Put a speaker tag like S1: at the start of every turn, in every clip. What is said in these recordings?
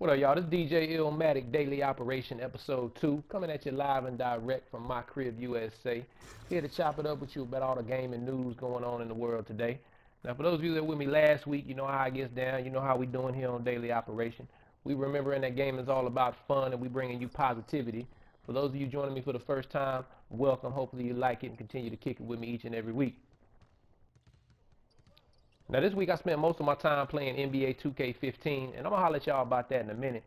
S1: What up, y'all? This is DJ Illmatic Daily Operation Episode 2, coming at you live and direct from my crib, USA. Here to chop it up with you about all the gaming news going on in the world today. Now, for those of you that were with me last week, you know how I gets down. You know how we doing here on Daily Operation. We remembering that gaming is all about fun and we bringing you positivity. For those of you joining me for the first time, welcome. Hopefully you like it and continue to kick it with me each and every week. Now this week I spent most of my time playing NBA 2K 15, and I'm gonna holler at y'all about that in a minute.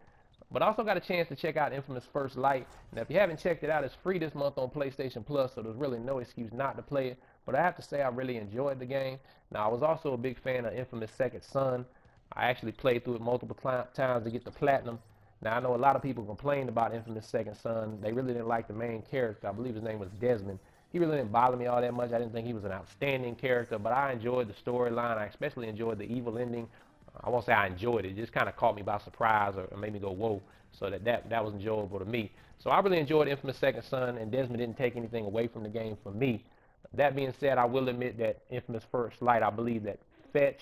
S1: But I also got a chance to check out Infamous First Light. Now if you haven't checked it out, it's free this month on PlayStation Plus, so there's really no excuse not to play it. But I have to say I really enjoyed the game. Now I was also a big fan of Infamous Second Son. I actually played through it multiple times to get the platinum. Now I know a lot of people complained about Infamous Second Son. They really didn't like the main character. I believe his name was Desmond. He really didn't bother me all that much. I didn't think he was an outstanding character, but I enjoyed the storyline. I especially enjoyed the evil ending. I won't say I enjoyed it. It just kind of caught me by surprise or made me go, whoa. So that was enjoyable to me. So I really enjoyed Infamous Second Son, and Desmond didn't take anything away from the game for me. That being said, I will admit that Infamous First Light, I believe that Fetch,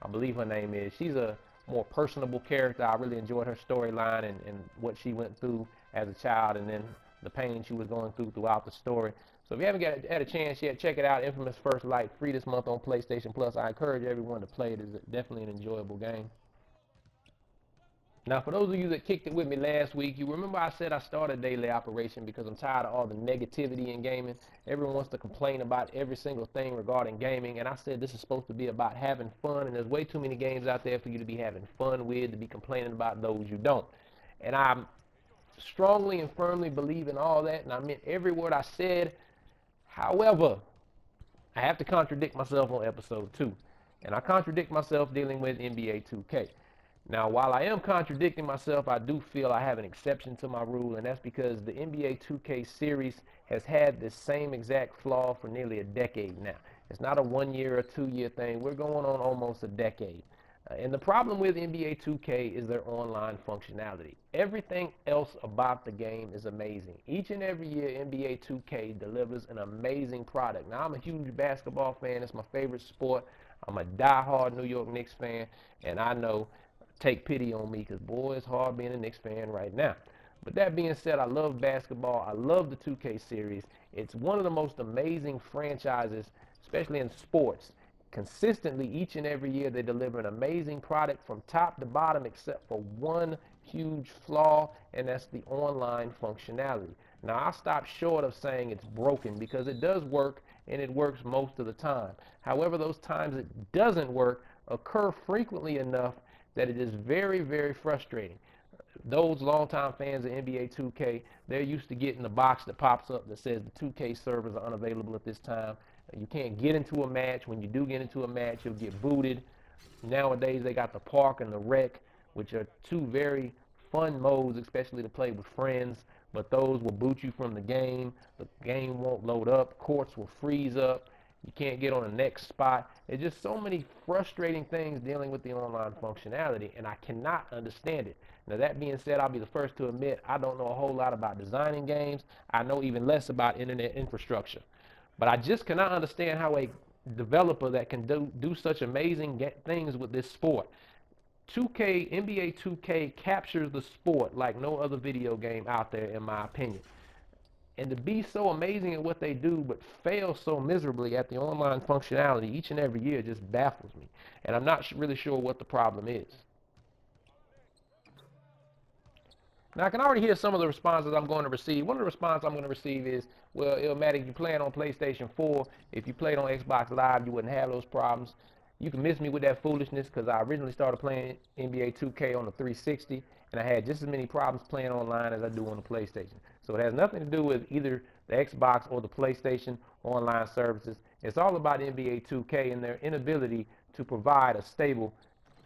S1: I believe her name is, she's a more personable character. I really enjoyed her storyline and what she went through as a child, and then the pain she was going through throughout the story. So if you haven't had a chance yet, check it out. Infamous First Light, free this month on PlayStation Plus. I encourage everyone to play it. It's definitely an enjoyable game. Now, for those of you that kicked it with me last week, you remember I said I started daily operation because I'm tired of all the negativity in gaming. Everyone wants to complain about every single thing regarding gaming, and I said this is supposed to be about having fun, and there's way too many games out there for you to be having fun with, to be complaining about those you don't. And I strongly and firmly believe in all that, and I meant every word I said. However, I have to contradict myself on episode 2. And I contradict myself dealing with NBA 2K. Now, while I am contradicting myself, I do feel I have an exception to my rule, and that's because the NBA 2K series has had this same exact flaw for nearly a decade now. It's not a 1 year or 2 year thing. We're going on almost a decade. And the problem with NBA 2K is their online functionality. Everything else about the game is amazing. Each and every year, NBA 2K delivers an amazing product. Now, I'm a huge basketball fan. It's my favorite sport. I'm a diehard New York Knicks fan, and I know, take pity on me, because boy, it's hard being a Knicks fan right now. But that being said, I love basketball. I love the 2K series. It's one of the most amazing franchises, especially in sports. Consistently, each and every year, they deliver an amazing product from top to bottom, except for one huge flaw, and that's the online functionality. Now, I stop short of saying it's broken because it does work, and it works most of the time. However, those times it doesn't work occur frequently enough that it is very, very frustrating. Those longtime fans of NBA 2K, they're used to getting the box that pops up that says the 2K servers are unavailable at this time. You can't get into a match. When you do get into a match, you'll get booted. Nowadays, they got the park and the rec, which are two very fun modes, especially to play with friends. But those will boot you from the game. The game won't load up. Courts will freeze up. You can't get on the next spot. There's just so many frustrating things dealing with the online functionality, and I cannot understand it. Now, that being said, I'll be the first to admit I don't know a whole lot about designing games. I know even less about internet infrastructure. But I just cannot understand how a developer that can do such amazing things with this sport. 2K, NBA 2K captures the sport like no other video game out there, in my opinion. And to be so amazing at what they do, but fail so miserably at the online functionality each and every year just baffles me. And I'm not really sure what the problem is. Now, I can already hear some of the responses I'm going to receive. One of the responses I'm going to receive is, well, Illmatic, you're playing on PlayStation 4. If you played on Xbox Live, you wouldn't have those problems. You can miss me with that foolishness because I originally started playing NBA 2K on the 360, and I had just as many problems playing online as I do on the PlayStation. So it has nothing to do with either the Xbox or the PlayStation online services. It's all about NBA 2K and their inability to provide a stable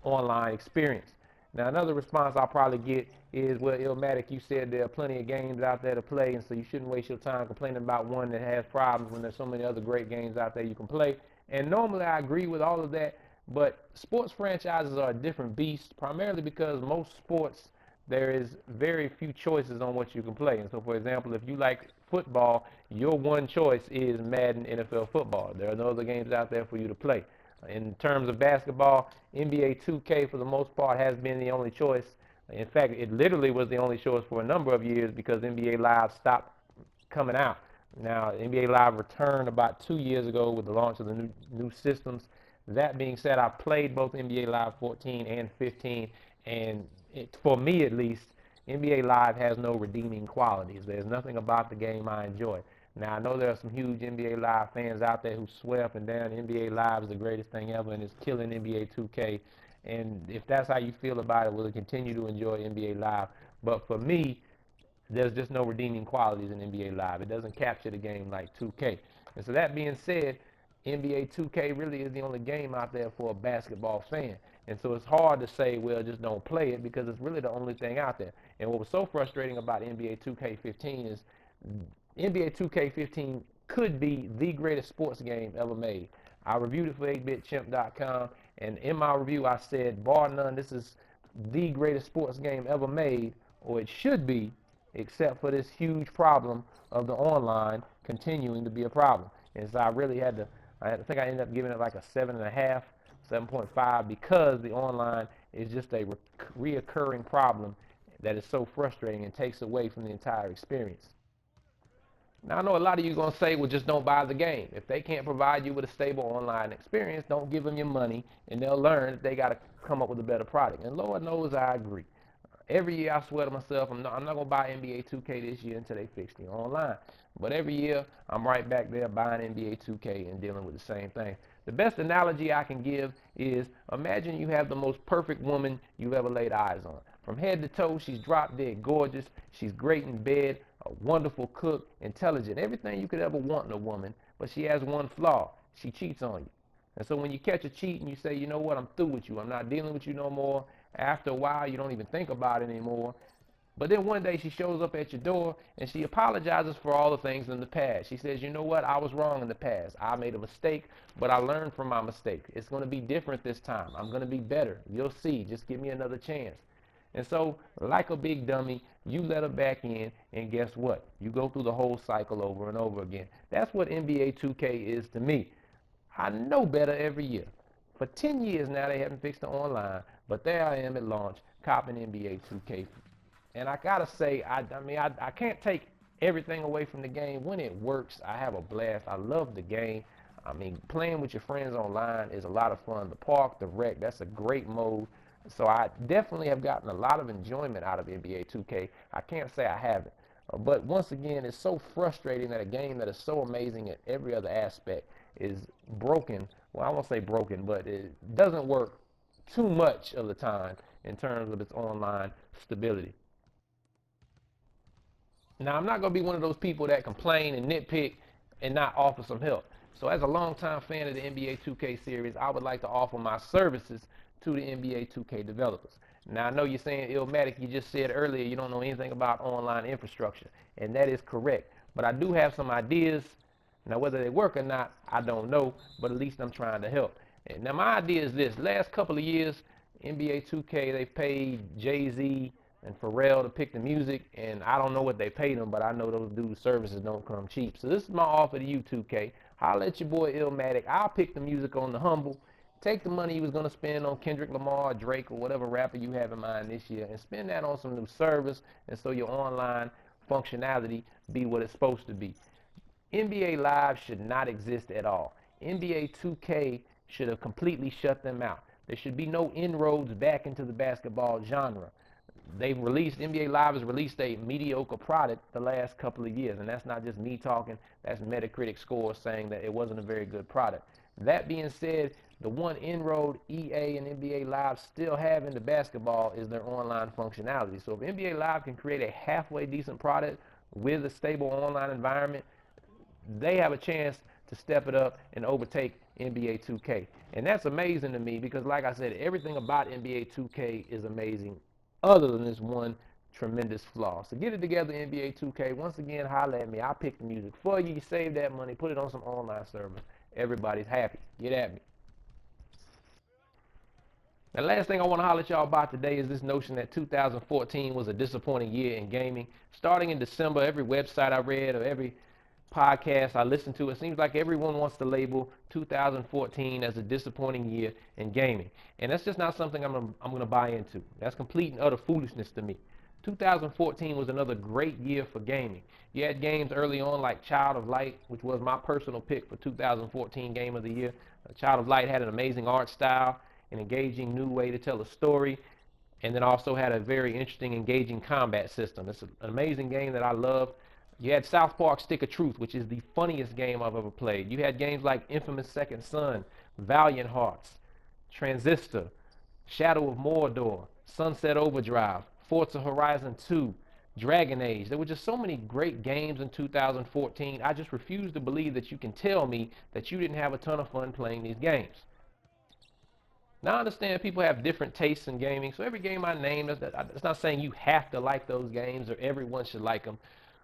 S1: online experience. Now, another response I'll probably get is, well, Illmatic, you said there are plenty of games out there to play, and so you shouldn't waste your time complaining about one that has problems when there's so many other great games out there you can play. And normally I agree with all of that, but sports franchises are a different beast, primarily because most sports, there is very few choices on what you can play. And so, for example, if you like football, your one choice is Madden NFL football. There are no other games out there for you to play. In terms of basketball, NBA 2K, for the most part, has been the only choice. In fact, it literally was the only choice for a number of years because NBA Live stopped coming out. Now, NBA Live returned about 2 years ago with the launch of the new systems. That being said, I played both NBA Live 14 and 15, and for me at least, NBA Live has no redeeming qualities. There's nothing about the game I enjoy. Now, I know there are some huge NBA Live fans out there who swear up and down NBA Live is the greatest thing ever and is killing NBA 2K. And if that's how you feel about it, we'll continue to enjoy NBA Live. But for me, there's just no redeeming qualities in NBA Live. It doesn't capture the game like 2K. And so that being said, NBA 2K really is the only game out there for a basketball fan. And so it's hard to say, well, just don't play it because it's really the only thing out there. And what was so frustrating about NBA 2K15 is NBA 2K15 could be the greatest sports game ever made. I reviewed it for 8bitchimp.com, and in my review I said, bar none, this is the greatest sports game ever made, or it should be, except for this huge problem of the online continuing to be a problem. And so I really had to, I think I ended up giving it like a 7.5, 7.5, because the online is just a reoccurring problem that is so frustrating and takes away from the entire experience. Now, I know a lot of you are going to say, well, just don't buy the game. If they can't provide you with a stable online experience, don't give them your money, and they'll learn that they got to come up with a better product. And Lord knows I agree. Every year I swear to myself, I'm not going to buy NBA 2K this year until they fix the online. But every year, I'm right back there buying NBA 2K and dealing with the same thing. The best analogy I can give is, imagine you have the most perfect woman you've ever laid eyes on. From head to toe, she's drop dead gorgeous. She's great in bed, a wonderful cook, intelligent, everything you could ever want in a woman. But she has one flaw. She cheats on you. And so when you catch a cheat and you say, you know what, I'm through with you. I'm not dealing with you no more. After a while, you don't even think about it anymore. But then one day she shows up at your door and she apologizes for all the things in the past. She says, you know what, I was wrong in the past. I made a mistake, but I learned from my mistake. It's going to be different this time. I'm going to be better. You'll see. Just give me another chance. And so, like a big dummy, you let her back in, and guess what? You go through the whole cycle over and over again. That's what NBA 2K is to me. I know better every year. For 10 years now, they haven't fixed the online, but there I am at launch, copping NBA 2K. And I gotta say, I can't take everything away from the game. When it works, I have a blast. I love the game. I mean, playing with your friends online is a lot of fun. The park, the rec, that's a great mode. So I definitely have gotten a lot of enjoyment out of NBA 2K. I can't say I haven't. But once again, it's so frustrating that a game that is so amazing at every other aspect is broken. Well, I won't say broken, but it doesn't work too much of the time in terms of its online stability. Now, I'm not going to be one of those people that complain and nitpick and not offer some help. So as a longtime fan of the NBA 2K series, I would like to offer my services to the NBA 2K developers. Now, I know you're saying, Illmatic, you just said earlier you don't know anything about online infrastructure, and that is correct. But I do have some ideas. Now, whether they work or not, I don't know, but at least I'm trying to help. And now, my idea is this. Last couple of years, NBA 2K, they paid Jay-Z and Pharrell to pick the music, and I don't know what they paid them, but I know those dudes' services don't come cheap. So this is my offer to you, 2K. Holla at your boy Illmatic. I'll pick the music on the humble. Take the money you was going to spend on Kendrick Lamar, Drake, or whatever rapper you have in mind this year, and spend that on some new service, and so your online functionality be what it's supposed to be. NBA Live should not exist at all. NBA 2K should have completely shut them out. There should be no inroads back into the basketball genre. NBA Live has released a mediocre product the last couple of years, and that's not just me talking, that's Metacritic scores saying that it wasn't a very good product. That being said, the one inroad EA and NBA Live still have into basketball is their online functionality. So if NBA Live can create a halfway decent product with a stable online environment, they have a chance to step it up and overtake NBA 2K. And that's amazing to me because, like I said, everything about NBA 2K is amazing other than this one tremendous flaw. So get it together, NBA 2K. Once again, holler at me. I'll pick the music for you. You save that money, put it on some online server. Everybody's happy. Get at me. The last thing I want to holler at y'all about today is this notion that 2014 was a disappointing year in gaming. Starting in December, every website I read or every podcasts I listen to, it seems like everyone wants to label 2014 as a disappointing year in gaming. And that's just not something I'm gonna buy into. That's complete and utter foolishness to me. 2014 was another great year for gaming. You had games early on like Child of Light, which was my personal pick for 2014 Game of the Year. Child of Light had an amazing art style, an engaging new way to tell a story, and then also had a very interesting, engaging combat system. It's an amazing game that I love. You had South Park Stick of Truth, which is the funniest game I've ever played. You had games like Infamous Second Son, Valiant Hearts, Transistor, Shadow of Mordor, Sunset Overdrive, Forza Horizon 2, Dragon Age. There were just so many great games in 2014. I just refuse to believe that you can tell me that you didn't have a ton of fun playing these games. Now I understand people have different tastes in gaming, so every game I name, it's not saying you have to like those games or everyone should like them.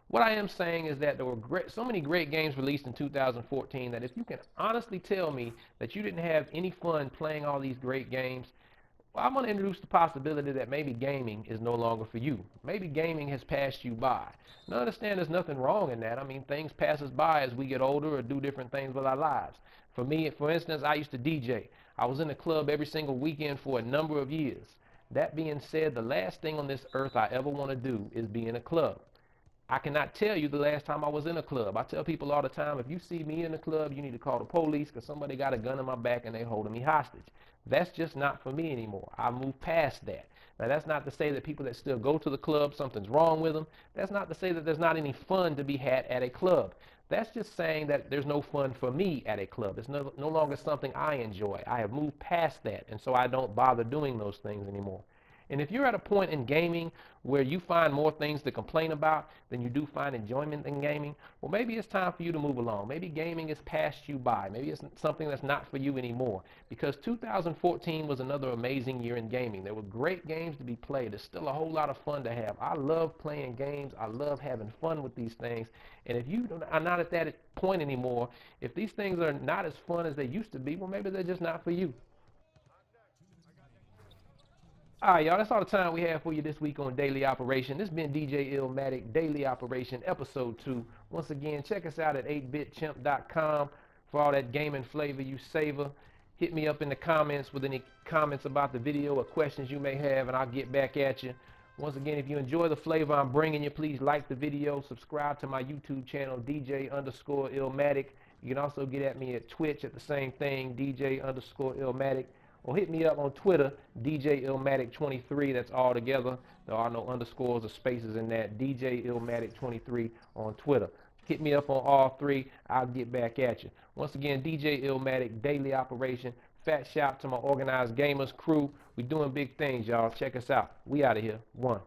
S1: What I am saying is that there were so many great games released in 2014 that if you can honestly tell me that you didn't have any fun playing all these great games, well, I'm going to introduce the possibility that maybe gaming is no longer for you. Maybe gaming has passed you by. Now, understand there's nothing wrong in that. I mean, things pass us by as we get older or do different things with our lives. For me, for instance, I used to DJ. I was in the club every single weekend for a number of years. That being said, the last thing on this earth I ever want to do is be in a club. I cannot tell you the last time I was in a club. I tell people all the time, if you see me in a club, you need to call the police because somebody got a gun in my back and they holding me hostage. That's just not for me anymore. I moved past that. Now, that's not to say that people that still go to the club, something's wrong with them. That's not to say that there's not any fun to be had at a club. That's just saying that there's no fun for me at a club. It's no longer something I enjoy. I have moved past that, and so I don't bother doing those things anymore. And if you're at a point in gaming where you find more things to complain about than you do find enjoyment in gaming, well, maybe it's time for you to move along. Maybe gaming has passed you by. Maybe it's something that's not for you anymore. Because 2014 was another amazing year in gaming. There were great games to be played. There's still a whole lot of fun to have. I love playing games. I love having fun with these things. And if you are not at that point anymore, if these things are not as fun as they used to be, well, maybe they're just not for you. All right, y'all, that's all the time we have for you this week on Daily Operation. This has been DJ Illmatic, Daily Operation, Episode 2. Once again, check us out at 8bitchimp.com for all that gaming flavor you savor. Hit me up in the comments with any comments about the video or questions you may have, and I'll get back at you. Once again, if you enjoy the flavor I'm bringing you, please like the video, subscribe to my YouTube channel, DJ_Illmatic. You can also get at me at Twitch at the same thing, DJ_Illmatic. Or hit me up on Twitter, DJ Illmatic23. That's all together. There are no underscores or spaces in that. DJ Illmatic23 on Twitter. Hit me up on all three. I'll get back at you. Once again, DJ Illmatic, Daily Operation. Fat shout to my organized gamers crew. We doing big things, y'all. Check us out. We out of here. One.